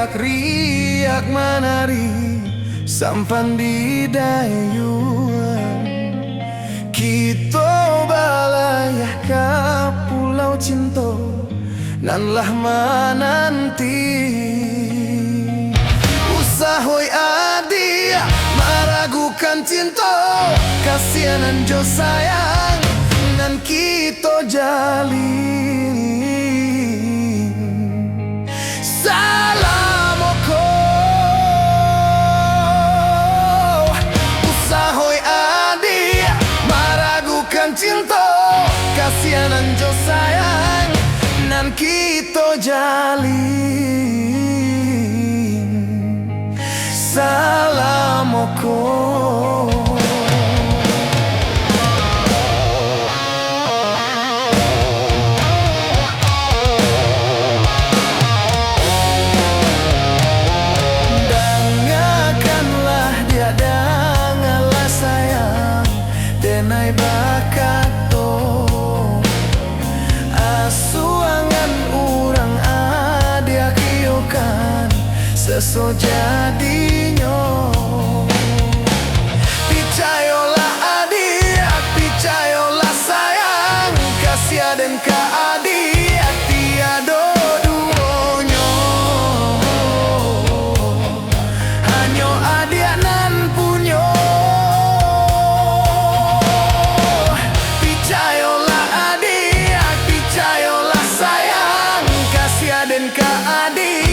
riak-riak menari sampan di dayuan. Kita balayah ke pulau cinta nanlah menanti. Usahoi adia meragukan cinta, kasihanan jo sayang nan kita jalin. Salamoko usahoi adia meragukan cinta, kasihanan jo sayang nan kita jalin. Salamoko. Dangakanlah dia, dangalah sayang denai bakato. Asuangan urang adia kiokan seso jadinyo. Picayolah adia, picayolah sayang, kasih aden ka adia tiado duonyo. Hanyo adia nan punyo. Picayolah adia, picayolah sayang, kasih aden ka adia